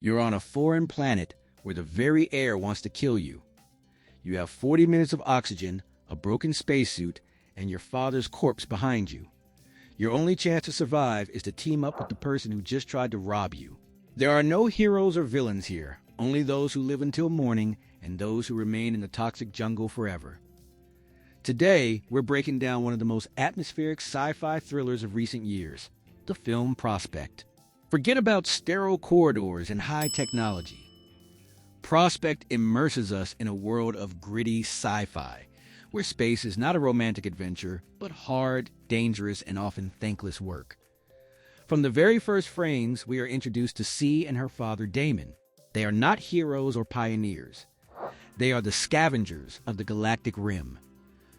You're on a foreign planet where the very air wants to kill you. You have 40 minutes of oxygen, a broken spacesuit, and your father's corpse behind you. Your only chance to survive is to team up with the person who just tried to rob you. There are no heroes or villains here, only those who live until morning and those who remain in the toxic jungle forever. Today, we're breaking down one of the most atmospheric sci-fi thrillers of recent years, the film Prospect. Forget about sterile corridors and high technology. Prospect immerses us in a world of gritty sci-fi, where space is not a romantic adventure, but hard, dangerous, and often thankless work. From the very first frames, we are introduced to C and her father Damon. They are not heroes or pioneers. They are the scavengers of the galactic rim.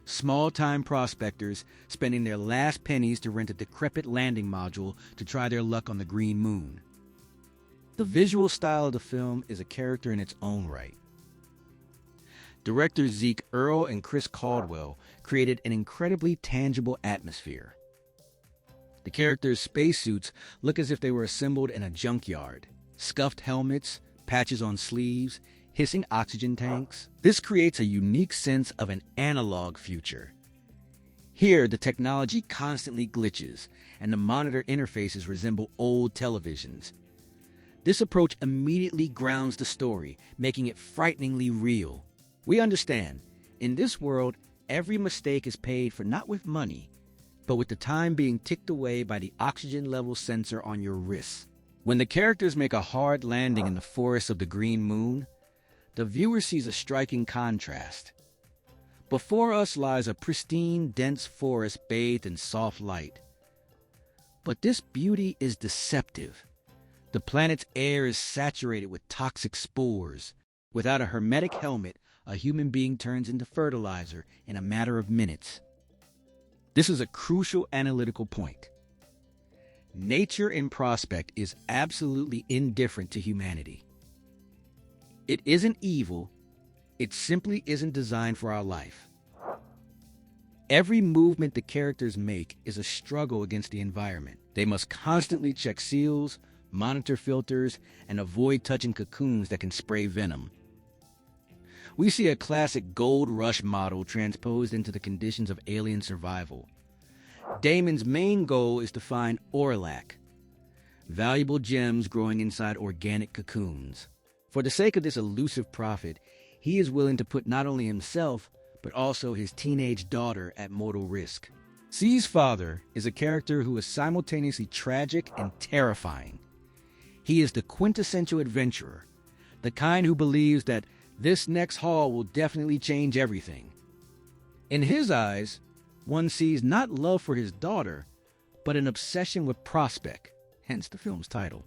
Small-time prospectors spending their last pennies to rent a decrepit landing module to try their luck on the green moon. The visual style of the film is a character in its own right. Directors Zeke Earl and Chris Caldwell created an incredibly tangible atmosphere. The characters' spacesuits look as if they were assembled in a junkyard. Scuffed helmets, patches on sleeves, hissing oxygen tanks. This creates a unique sense of an analog future. Here, the technology constantly glitches, and the monitor interfaces resemble old televisions. This approach immediately grounds the story, making it frighteningly real. We understand, in this world, every mistake is paid for not with money, but with the time being ticked away by the oxygen level sensor on your wrists. When the characters make a hard landing in the forests of the green moon, the viewer sees a striking contrast. Before us lies a pristine, dense forest bathed in soft light. But this beauty is deceptive. The planet's air is saturated with toxic spores. Without a hermetic helmet, a human being turns into fertilizer in a matter of minutes. This is a crucial analytical point. Nature in Prospect is absolutely indifferent to humanity. It isn't evil, it simply isn't designed for our life. Every movement the characters make is a struggle against the environment. They must constantly check seals, monitor filters, and avoid touching cocoons that can spray venom. We see a classic gold rush model transposed into the conditions of alien survival. Damon's main goal is to find Orlac, valuable gems growing inside organic cocoons. For the sake of this elusive prophet, he is willing to put not only himself, but also his teenage daughter at mortal risk. C's father is a character who is simultaneously tragic and terrifying. He is the quintessential adventurer, the kind who believes that this next haul will definitely change everything. In his eyes, one sees not love for his daughter, but an obsession with Prospect, hence the film's title.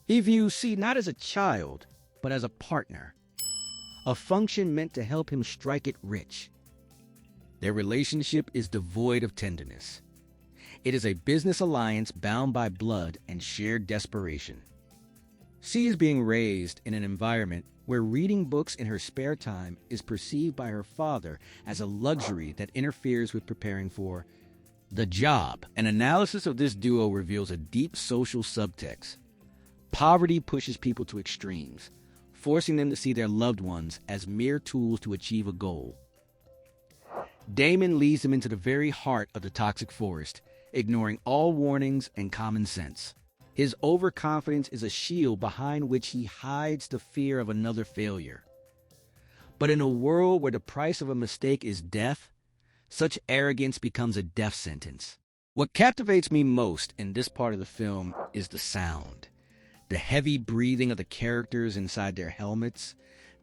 He views C not as a child, but as a partner, a function meant to help him strike it rich. Their relationship is devoid of tenderness. It is a business alliance bound by blood and shared desperation. C is being raised in an environment where reading books in her spare time is perceived by her father as a luxury that interferes with preparing for the job. An analysis of this duo reveals a deep social subtext. Poverty pushes people to extremes, forcing them to see their loved ones as mere tools to achieve a goal. Damon leads them into the very heart of the toxic forest, ignoring all warnings and common sense. His overconfidence is a shield behind which he hides the fear of another failure. But in a world where the price of a mistake is death, such arrogance becomes a death sentence. What captivates me most in this part of the film is the sound. The heavy breathing of the characters inside their helmets,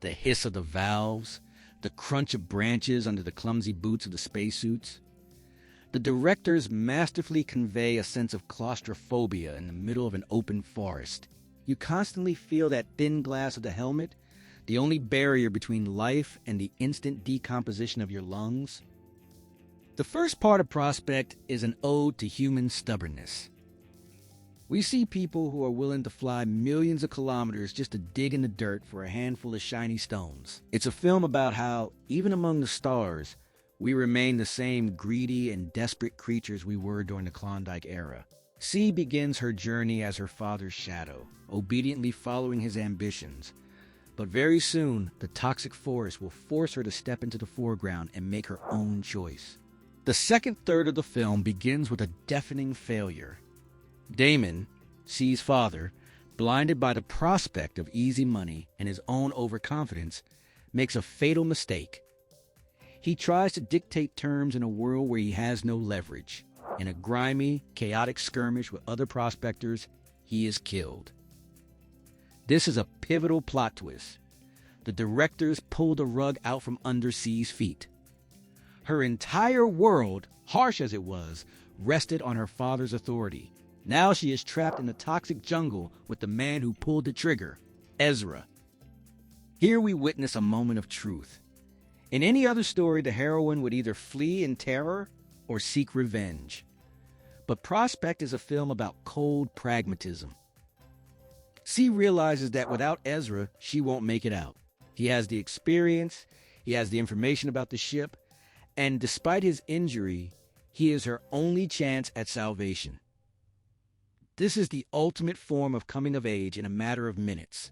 the hiss of the valves, the crunch of branches under the clumsy boots of the spacesuits. The directors masterfully convey a sense of claustrophobia in the middle of an open forest. You constantly feel that thin glass of the helmet, the only barrier between life and the instant decomposition of your lungs. The first part of Prospect is an ode to human stubbornness. We see people who are willing to fly millions of kilometers just to dig in the dirt for a handful of shiny stones. It's a film about how, even among the stars, we remain the same greedy and desperate creatures we were during the Klondike era. C begins her journey as her father's shadow, obediently following his ambitions. But very soon, the toxic force will force her to step into the foreground and make her own choice. The second third of the film begins with a deafening failure. Damon, C's father, blinded by the prospect of easy money and his own overconfidence, makes a fatal mistake. He tries to dictate terms in a world where he has no leverage. In a grimy, chaotic skirmish with other prospectors, he is killed. This is a pivotal plot twist. The directors pulled the rug out from under C's feet. Her entire world, harsh as it was, rested on her father's authority. Now she is trapped in the toxic jungle with the man who pulled the trigger, Ezra. Here we witness a moment of truth. In any other story, the heroine would either flee in terror or seek revenge. But Prospect is a film about cold pragmatism. C realizes that without Ezra, she won't make it out. He has the experience, he has the information about the ship, and despite his injury, he is her only chance at salvation. This is the ultimate form of coming of age in a matter of minutes.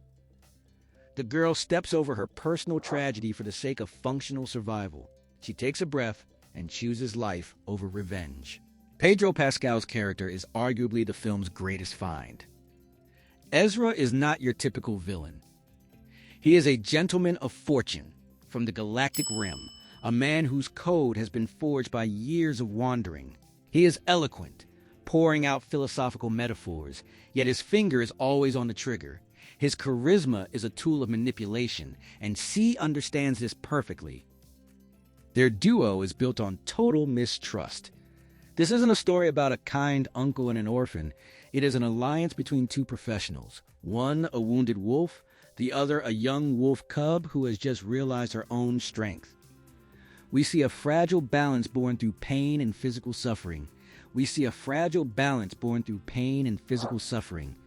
The girl steps over her personal tragedy for the sake of functional survival. She takes a breath and chooses life over revenge. Pedro Pascal's character is arguably the film's greatest find. Ezra is not your typical villain. He is a gentleman of fortune from the Galactic Rim, a man whose code has been forged by years of wandering. He is eloquent, pouring out philosophical metaphors, yet his finger is always on the trigger. His charisma is a tool of manipulation, and C understands this perfectly. Their duo is built on total mistrust. This isn't a story about a kind uncle and an orphan. It is an alliance between two professionals. One, a wounded wolf, the other, a young wolf cub who has just realized her own strength. We see a fragile balance born through pain and physical suffering.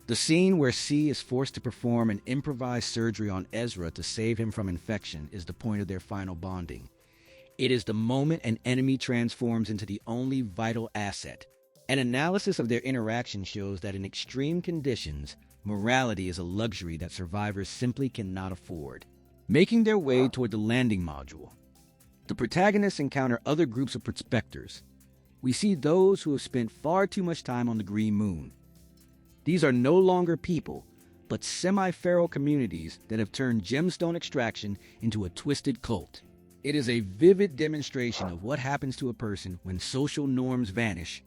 The scene where C is forced to perform an improvised surgery on Ezra to save him from infection is the point of their final bonding. It is the moment an enemy transforms into the only vital asset. An analysis of their interaction shows that in extreme conditions, morality is a luxury that survivors simply cannot afford. Making their way toward the landing module, the protagonists encounter other groups of prospectors. We see those who have spent far too much time on the Green Moon. These are no longer people, but semi-feral communities that have turned gemstone extraction into a twisted cult. It is a vivid demonstration of what happens to a person when social norms vanish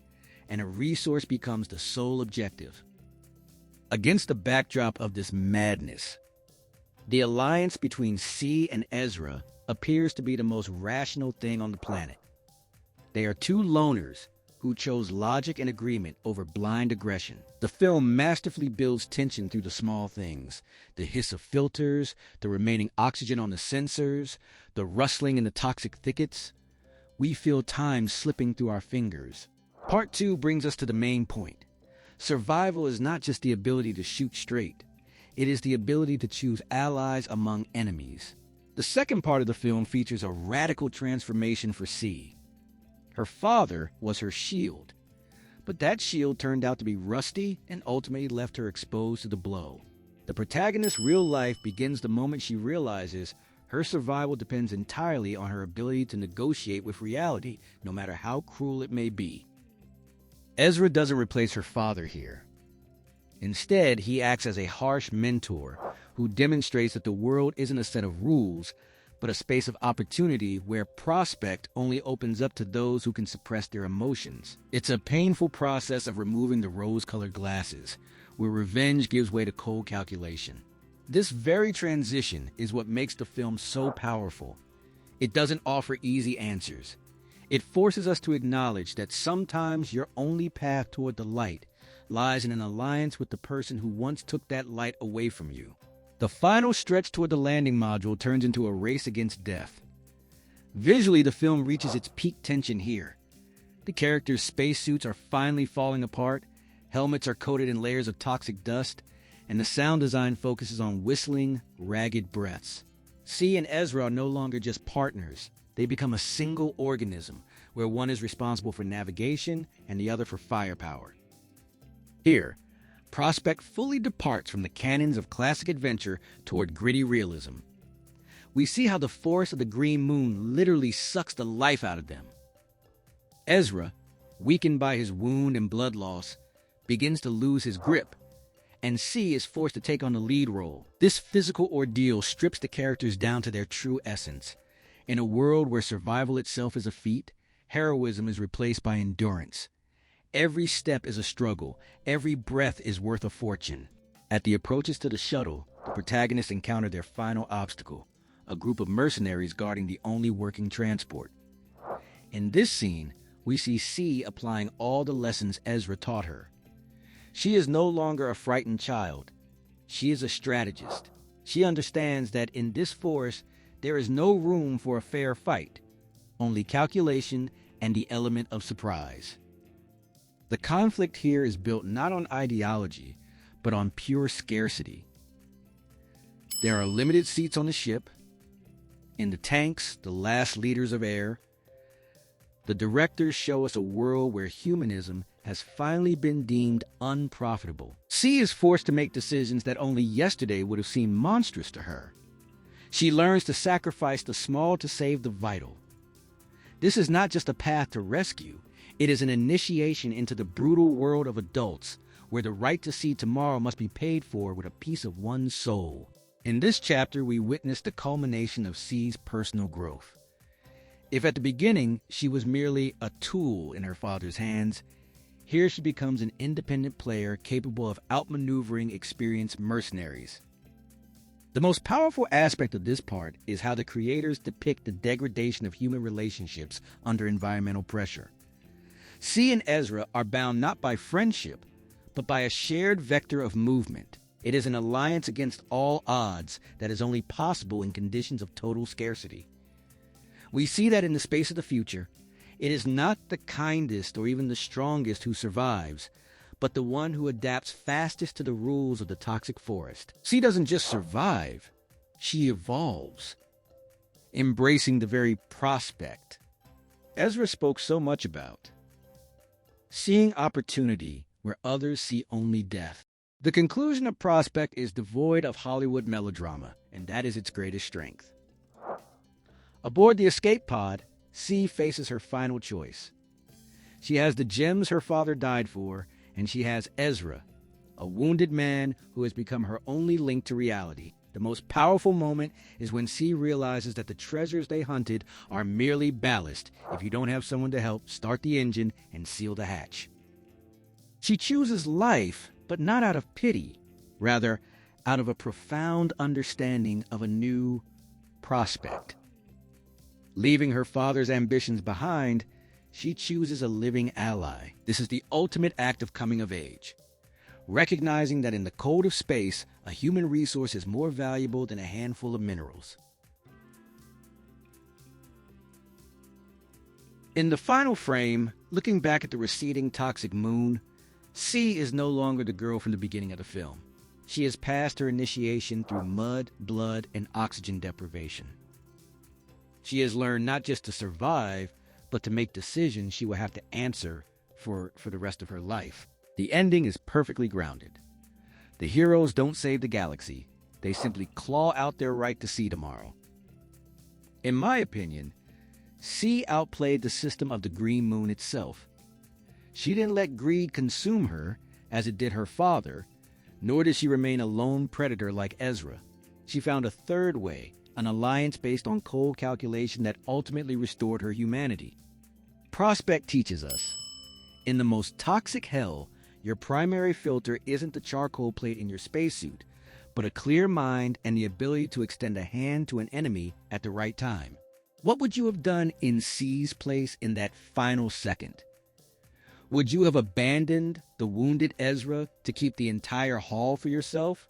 and a resource becomes the sole objective. Against the backdrop of this madness, the alliance between C and Ezra appears to be the most rational thing on the planet. They are two loners who chose logic and agreement over blind aggression. The film masterfully builds tension through the small things: the hiss of filters, the remaining oxygen on the sensors, the rustling in the toxic thickets. We feel time slipping through our fingers. Part 2 brings us to the main point. Survival is not just the ability to shoot straight. It is the ability to choose allies among enemies. The second part of the film features a radical transformation for C. Her father was her shield, but that shield turned out to be rusty and ultimately left her exposed to the blow. The protagonist's real life begins the moment she realizes her survival depends entirely on her ability to negotiate with reality, no matter how cruel it may be. Ezra doesn't replace her father here. Instead, he acts as a harsh mentor who demonstrates that the world isn't a set of rules, but a space of opportunity where prospect only opens up to those who can suppress their emotions. It's a painful process of removing the rose-colored glasses, where revenge gives way to cold calculation. This very transition is what makes the film so powerful. It doesn't offer easy answers. It forces us to acknowledge that sometimes your only path toward the light lies in an alliance with the person who once took that light away from you. The final stretch toward the landing module turns into a race against death. Visually, the film reaches its peak tension here. The characters' spacesuits are finally falling apart, helmets are coated in layers of toxic dust, and the sound design focuses on whistling, ragged breaths. C and Ezra are no longer just partners. They become a single organism, where one is responsible for navigation and the other for firepower. Here, Prospect fully departs from the canons of classic adventure toward gritty realism. We see how the force of the green moon literally sucks the life out of them. Ezra, weakened by his wound and blood loss, begins to lose his grip, and C is forced to take on the lead role. This physical ordeal strips the characters down to their true essence. In a world where survival itself is a feat, heroism is replaced by endurance. Every step is a struggle. Every breath is worth a fortune. At the approaches to the shuttle, the protagonists encounter their final obstacle, a group of mercenaries guarding the only working transport. In this scene, we see C applying all the lessons Ezra taught her. She is no longer a frightened child. She is a strategist. She understands that in this force, there is no room for a fair fight, only calculation and the element of surprise. The conflict here is built not on ideology, but on pure scarcity. There are limited seats on the ship. In the tanks, the last liters of air, the directors show us a world where humanism has finally been deemed unprofitable. C is forced to make decisions that only yesterday would have seemed monstrous to her. She learns to sacrifice the small to save the vital. This is not just a path to rescue, it is an initiation into the brutal world of adults, where the right to see tomorrow must be paid for with a piece of one's soul. In this chapter, we witness the culmination of C's personal growth. If at the beginning she was merely a tool in her father's hands, here she becomes an independent player capable of outmaneuvering experienced mercenaries. The most powerful aspect of this part is how the creators depict the degradation of human relationships under environmental pressure. C and Ezra are bound not by friendship, but by a shared vector of movement. It is an alliance against all odds that is only possible in conditions of total scarcity. We see that in the space of the future, it is not the kindest or even the strongest who survives, but the one who adapts fastest to the rules of the toxic forest. C doesn't just survive, she evolves, embracing the very prospect Ezra spoke so much about. Seeing opportunity where others see only death. The conclusion of Prospect is devoid of Hollywood melodrama, and that is its greatest strength. Aboard the escape pod, C faces her final choice. She has the gems her father died for, and she has Ezra, a wounded man who has become her only link to reality. The most powerful moment is when C realizes that the treasures they hunted are merely ballast. If you don't have someone to help, start the engine and seal the hatch. She chooses life, but not out of pity, rather out of a profound understanding of a new prospect. Leaving her father's ambitions behind, she chooses a living ally. This is the ultimate act of coming of age, recognizing that in the cold of space, a human resource is more valuable than a handful of minerals. In the final frame, looking back at the receding toxic moon, C is no longer the girl from the beginning of the film. She has passed her initiation through mud, blood, and oxygen deprivation. She has learned not just to survive, but to make decisions she will have to answer for the rest of her life. The ending is perfectly grounded. The heroes don't save the galaxy. They simply claw out their right to see tomorrow. In my opinion, C outplayed the system of the green moon itself. She didn't let greed consume her, as it did her father, nor did she remain a lone predator like Ezra. She found a third way, an alliance based on cold calculation that ultimately restored her humanity. Prospect teaches us, in the most toxic hell, your primary filter isn't the charcoal plate in your spacesuit, but a clear mind and the ability to extend a hand to an enemy at the right time. What would you have done in C's place in that final second? Would you have abandoned the wounded Ezra to keep the entire haul for yourself?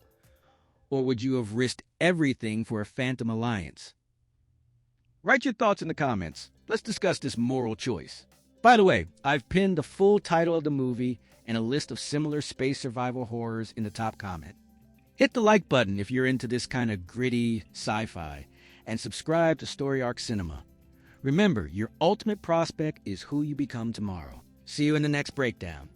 Or would you have risked everything for a phantom alliance? Write your thoughts in the comments. Let's discuss this moral choice. By the way, I've pinned the full title of the movie and a list of similar space survival horrors in the top comment. Hit the like button if you're into this kind of gritty sci-fi, and subscribe to Story Arc Cinema. Remember, your ultimate prospect is who you become tomorrow. See you in the next breakdown.